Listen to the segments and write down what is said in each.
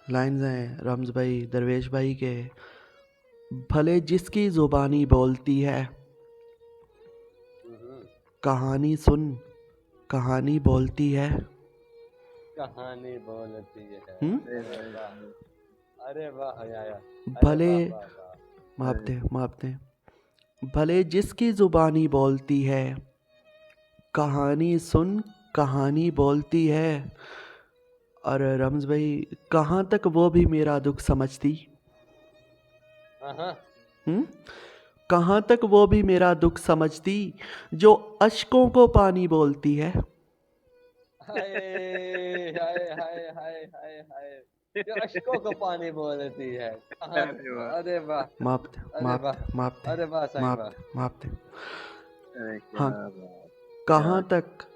Lines हैं रम्ज़ भाई दरवेश भाई के। भले जिसकी ज़ुबानी बोलती है, कहानी सुन कहानी बोलती है। कहानी बोलती है। हम्म? अरे वाह यार, अरे भले वाह वाह वाह। माप दे। भले जिसकी ज़ुबानी बोलती है, कहानी सुन कहानी बोलती है। और रम्ज़ भाई, कहाँ तक वो भी मेरा दुख समझती। हाँ, कहाँ तक वो भी मेरा दुख समझती, जो अश्कों को पानी बोलती है। हाय हाय हाय हाय हाय हाय, जो अश्कों को पानी बोलती है। कहाँ? अरे वाह, माप दे अरे माप वाह, दे माप दे अरे वाह साईं माप वाह। दे माप दे। अरे क्या हाँ, बात।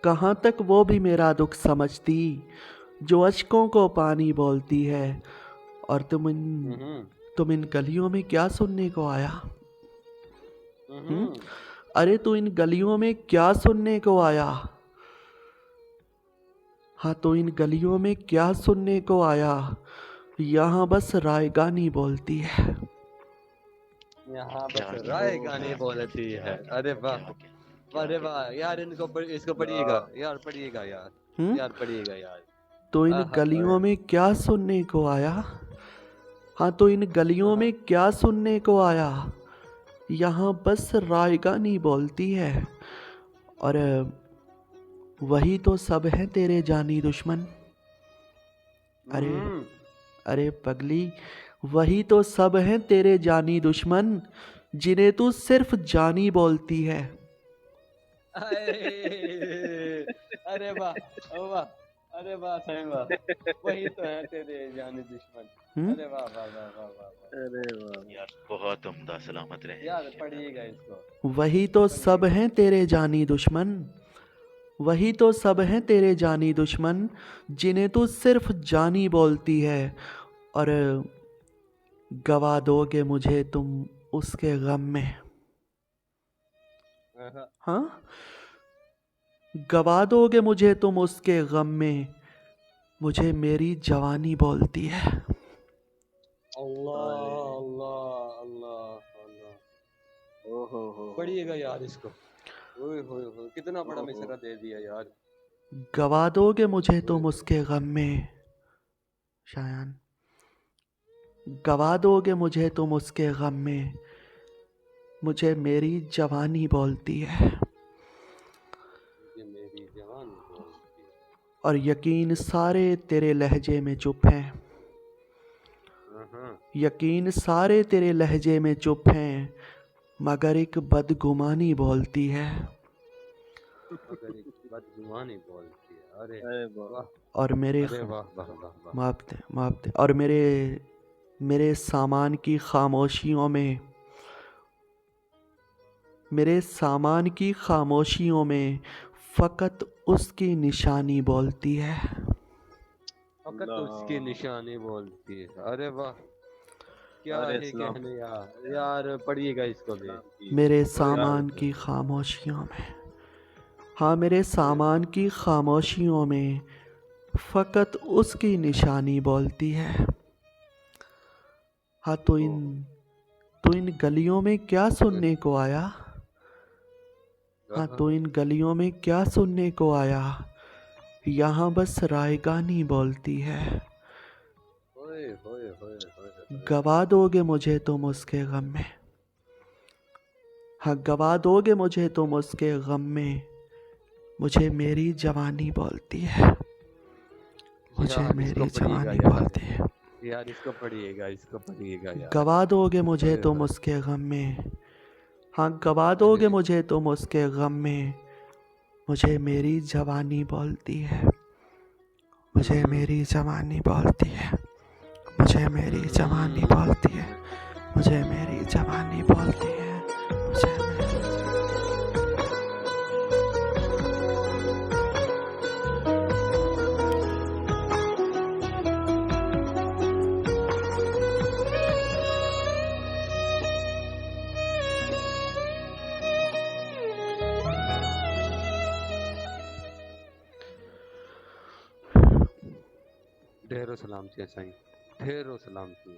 कहाँ तक वो भी मेरा दुख समझती, जो अश्कों को पानी बोलती है। और तुम इन गलियों में क्या सुनने को आया। अरे तू इन गलियों में क्या सुनने को आया। हाँ, तो इन गलियों में क्या सुनने को आया। यहाँ बस रायगानी बोलती है। यहाँ बस राय गाने बोलती है। अरे वाह, अरे वाह यार, इसको पढ़िएगा यार, पढ़िएगा यार, यार पढ़िएगा यार। तो इन गलियों में क्या सुनने को आया। हाँ, तो इन गलियों में क्या सुनने को आया। यहाँ बस रायगानी बोलती है। और वही तो सब हैं तेरे जानी दुश्मन। अरे पगली, वही तो सब हैं तेरे जानी दुश्मन, जिन्हें तू सिर्फ जानी बोलती है। अरे वाह वाह, अरे वाह सही वाह, वही तो है तेरे जानी दुश्मन। अरे वाह वाह वाह वाह वाह। अरे वाह यार बहुत उम्दा, सलामत रहे। यार पढ़िएगा इसको। वही तो सब हैं तेरे जानी दुश्मन, वही तो सब हैं तेरे जानी दुश्मन, जिन्हें तू सिर्फ जानी बोलती है। और गवा दोगे मुझे तुम उसके गम में। हाँ, गवा दोगे मुझे तुम उसके गम में, मुझे मेरी जवानी बोलती है। अल्लाह अल्लाह अल्लाह अल्लाह। ओहो पढ़िएगा यार इसको। ओए होए होए, कितना बड़ा मिसरा दे दिया यार। गवा दोगे मुझे तुम उसके गम में, शायान। गवा दोगे मुझे तुम उसके गम में, मुझे मेरी जवानी बोलती है। ये मेरी जवानी बोलती है। और यकीन सारे तेरे लहजे में चुप हैं। यकीन सारे तेरे लहजे में चुप हैं, मगर एक बदगुमानी बोलती है। मगर एक बदगुमानी बोलती है। अरे वाह, और मेरे अरे वाह वाह वाह वाह। माप दे। और मेरे सामान की खामोशियों में, मेरे सामान की खामोशियों में फ़कत उसकी निशानी बोलती है। फकत उसकी निशानी बोलती है। अरे वाह, क्या है कहने यार। यार पढ़िएगा इसको भी। मेरे सामान की खामोशियों में, हाँ, मेरे सामान की खामोशियों में फ़कत उसकी निशानी बोलती है। हाँ, तो इन गलियों में क्या सुनने को आया। हाँ, तो इन गलियों में क्या सुनने को आया। यहाँ बस रायगानी बोलती है। होए होए होए होए। गवा दोगे मुझे तुम उसके गम में। हाँ, गवा दोगे मुझे तुम उसके गम में, मुझे मेरी जवानी बोलती है। मुझे मेरी जवानी बोलती है। यार इसको पढ़िएगा, इसको पढ़िएगा यार। गवा दोगे मुझे तुम उसके गम में। हाँ, गवा दोगे मुझे तुम उसके गम में, मुझे मेरी जवानी बोलती है। मुझे मेरी जवानी बोलती है। मुझे मेरी जवानी बोलती है। मुझे मेरी जवानी बोलती है। मुझे ढेरों सलामती साईं, ढेरों सलामती।